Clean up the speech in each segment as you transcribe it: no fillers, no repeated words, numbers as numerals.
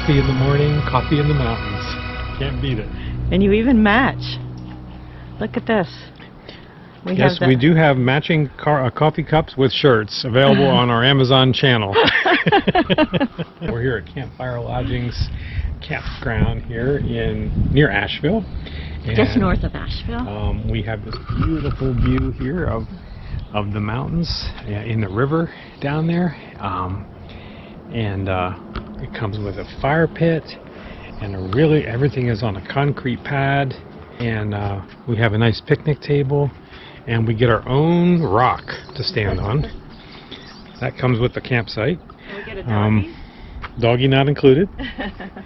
Coffee in the morning, coffee in the mountains. Can't beat it. And you even match. Look at this. Yes, we do have matching coffee cups with shirts available on our Amazon channel. We're here at Campfire Lodgings Campground here near Asheville. And, just north of Asheville. We have this beautiful view here of the mountains in the river down there. It comes with a fire pit, and everything is on a concrete pad, and we have a nice picnic table, and we get our own rock to stand on. That comes with the campsite. Can we get a doggy? Doggy not included.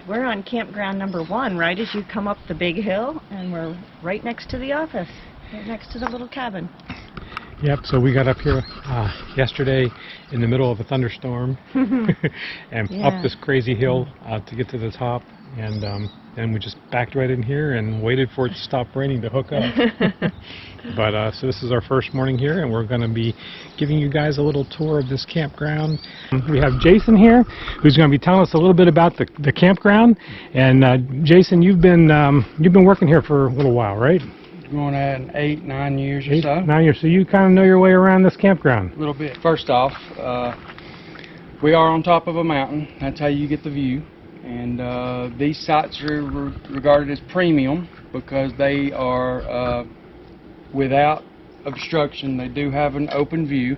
We're on campground number 1, right as you come up the big hill, and we're right next to the office, right next to the little cabin. Yep, so we got up here yesterday in the middle of a thunderstorm and up this crazy hill to get to the top, and then we just backed right in here and waited for it to stop raining to hook up. But so this is our first morning here, and we're going to be giving you guys a little tour of this campground. We have Jason here, who's going to be telling us a little bit about the campground. And Jason, you've been working here for a little while, right? Going at 8-9 years or so. 9 years. So you kind of know your way around this campground. A little bit. First off, we are on top of a mountain. That's how you get the view. And these sites are regarded as premium because they are without obstruction. They do have an open view.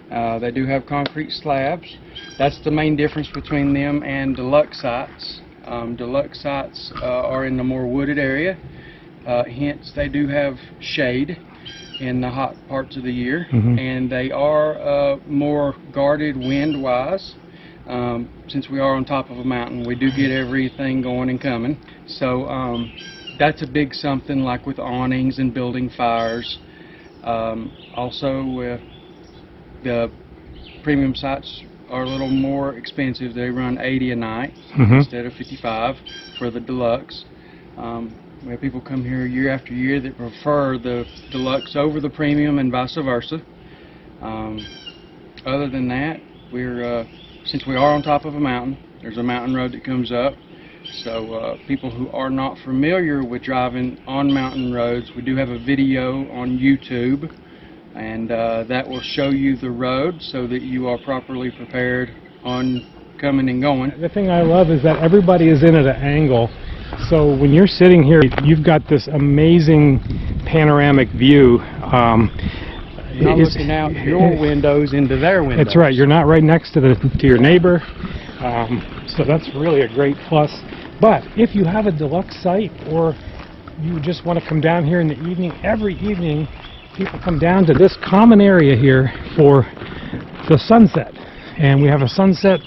They do have concrete slabs. That's the main difference between them and deluxe sites. Deluxe sites are in the more wooded area. Hence, they do have shade in the hot parts of the year, and they are more guarded wind-wise. Since we are on top of a mountain, we do get everything going and coming. So that's a big something, like with awnings and building fires. Also, the premium sites are a little more expensive. They run $80 a night instead of $55 for the deluxe. We have people come here year after year that prefer the deluxe over the premium and vice versa. Other than that, since we are on top of a mountain, there's a mountain road that comes up. So people who are not familiar with driving on mountain roads, we do have a video on YouTube, and that will show you the road so that you are properly prepared on coming and going. The thing I love is that everybody is in at an angle. So when you're sitting here, you've got this amazing panoramic view. You're not looking out your windows into their windows. That's right. You're not right next to your neighbor. So that's really a great plus. But if you have a deluxe site, or you just want to come down here in the evening, every evening people come down to this common area here for the sunset. And we have a sunset,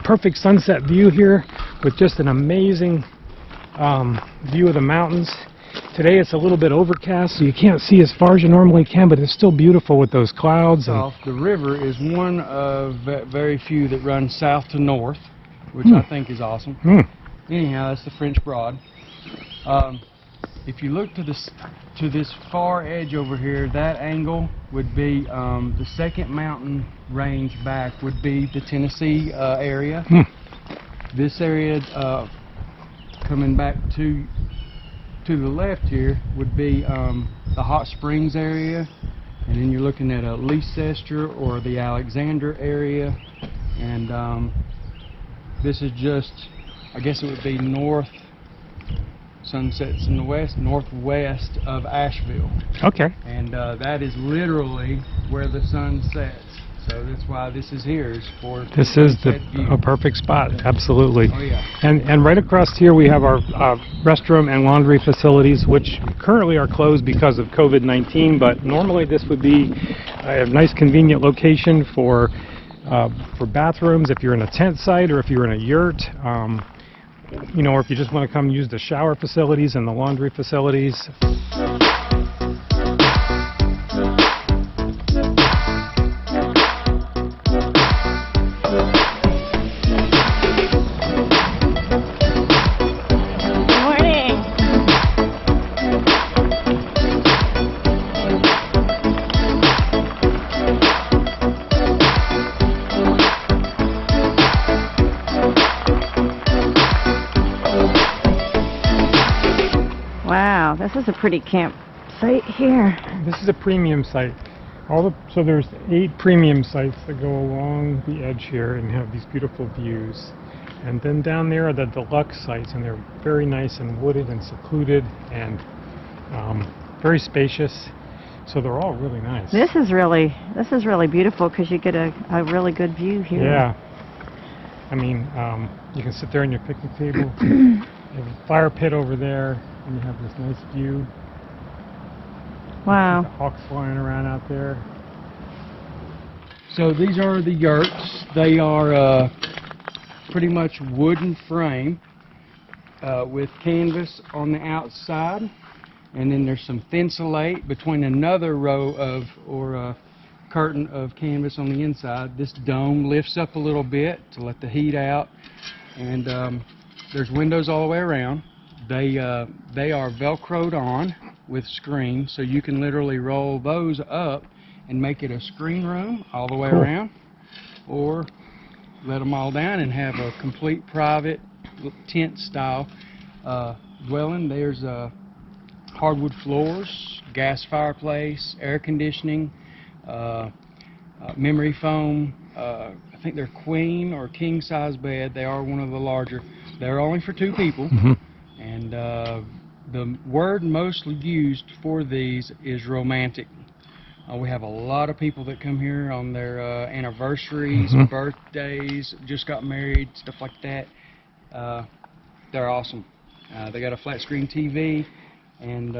perfect sunset view here with just an amazing view of the mountains. Today it's a little bit overcast, so you can't see as far as you normally can, but it's still beautiful with those clouds. The river is one of very few that run south to north, which I think is awesome. Anyhow, that's the French Broad. If you look to this far edge over here, that angle would be the second mountain range back would be the Tennessee area. This area coming back to the left here would be the Hot Springs area, and then you're looking at a Leicester or the Alexander area, and this is just, I guess it would be north. Sunsets in the west, northwest of Asheville. Okay. And that is literally where the sun sets. So that's why this is here, is for this is a perfect spot. Absolutely. Oh yeah. And right across here we have our restroom and laundry facilities, which currently are closed because of COVID-19. But normally this would be a nice, convenient location for bathrooms if you're in a tent site, or if you're in a yurt. You know, or if you just want to come use the shower facilities and the laundry facilities. this is a pretty campsite here. This is a premium site. So there's 8 premium sites that go along the edge here and have these beautiful views. And then down there are the deluxe sites, and they're very nice and wooded and secluded and very spacious. So they're all really nice. This is really beautiful because you get a really good view here. Yeah. I mean, you can sit there on your picnic table. You have a fire pit over there, and you have this nice view. Wow. The hawks flying around out there. So these are the yurts. They are pretty much wooden frame with canvas on the outside, and then there's some thinsulate between another row of a curtain of canvas on the inside. This dome lifts up a little bit to let the heat out, and there's windows all the way around. They are velcroed on with screens, so you can literally roll those up and make it a screen room all the way around, or let them all down and have a complete private tent style dwelling. There's hardwood floors, gas fireplace, air conditioning, memory foam. I think they're queen or king size bed. They are one of the larger. They're only for 2 people. And the word mostly used for these is romantic. We have a lot of people that come here on their anniversaries, birthdays, just got married, stuff like that. They're awesome. They got a flat screen TV and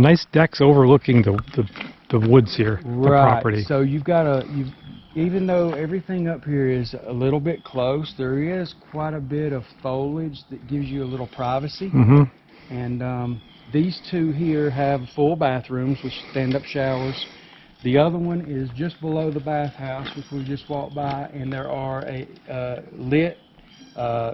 nice decks overlooking the woods here, the property. So you've got even though everything up here is a little bit close, there is quite a bit of foliage that gives you a little privacy. And these 2 here have full bathrooms with stand-up showers. The other one is just below the bathhouse, which we just walked by, and there are lit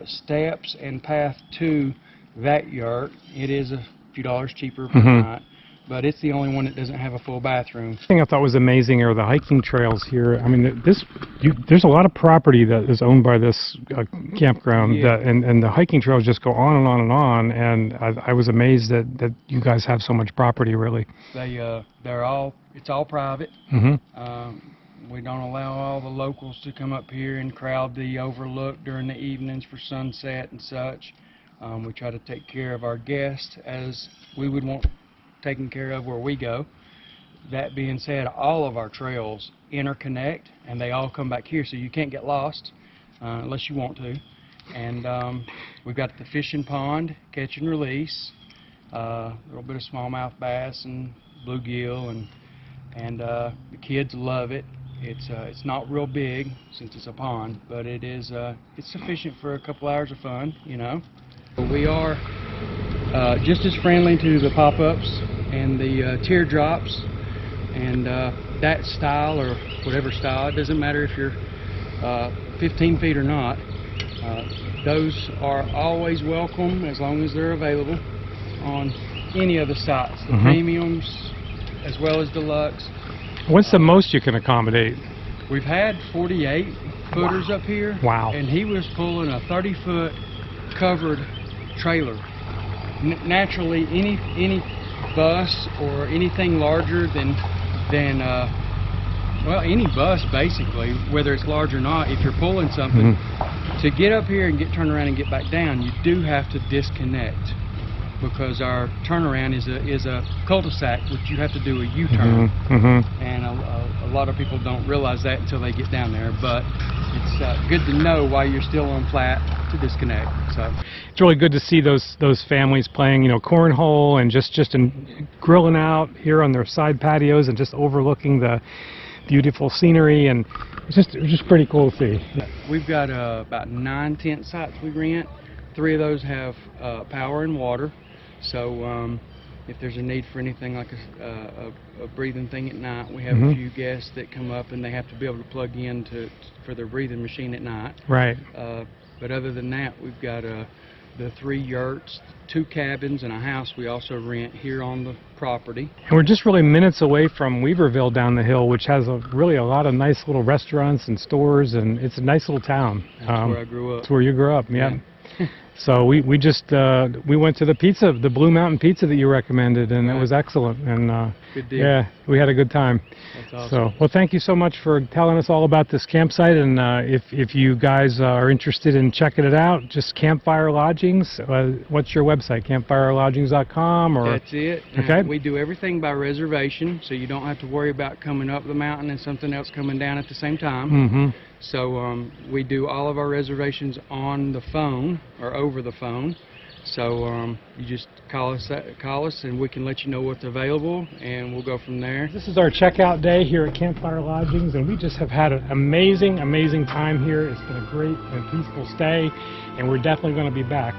steps and path to that yurt. It is a few dollars cheaper per night, but it's the only one that doesn't have a full bathroom. The thing I thought was amazing are the hiking trails here. I mean, there's a lot of property that is owned by this campground, and the hiking trails just go on and on and on. And I was amazed that you guys have so much property, really. It's all private. We don't allow all the locals to come up here and crowd the overlook during the evenings for sunset and such. We try to take care of our guests as we would want taken care of where we go. That being said, all of our trails interconnect and they all come back here, so you can't get lost unless you want to. And we've got the fishing pond, catch and release, a little bit of smallmouth bass and bluegill, and the kids love it. It's not real big since it's a pond, but it's sufficient for a couple hours of fun, you know. We are just as friendly to the pop-ups and the teardrops and that style or whatever style. It doesn't matter if you're 15 feet or not. Those are always welcome as long as they're available on any of the sites, the premiums as well as deluxe. What's the most you can accommodate? We've had 48 footers up here. Wow. And he was pulling a 30-foot covered trailer. Naturally, any bus or anything larger than well, any bus basically, whether it's large or not, if you're pulling something, to get up here and turn around and get back down, you do have to disconnect, because our turnaround is a cul-de-sac, which you have to do a U-turn, and a lot of people don't realize that until they get down there. But it's good to know while you're still on flat to disconnect. So it's really good to see those families playing, you know, cornhole and just grilling out here on their side patios and just overlooking the beautiful scenery, and it's just pretty cool to see. We've got about 9 tent sites we rent. 3 of those have power and water. So if there's a need for anything like a breathing thing at night, we have a few guests that come up and they have to be able to plug in for their breathing machine at night. Right. But other than that, we've got the 3 yurts, 2 cabins, and a house we also rent here on the property. And we're just really minutes away from Weaverville down the hill, which has really a lot of nice little restaurants and stores, and it's a nice little town. That's where I grew up. That's where you grew up, yeah. So we just we went to the Blue Mountain Pizza that you recommended, and it was excellent. And Good deal. yeah, we had a good time. That's awesome. So, well, thank you so much for telling us all about this campsite. And if you guys are interested in checking it out, just Campfire Lodgings. What's your website? CampfireLodgings.com or? That's it. Okay. We do everything by reservation, so you don't have to worry about coming up the mountain and something else coming down at the same time. Mm-hmm. So we do all of our reservations on the phone or over the phone. So you just call us, and we can let you know what's available, and we'll go from there. This is our checkout day here at Campfire Lodgings, and we just have had an amazing time here. It's been a great and peaceful stay, and we're definitely going to be back.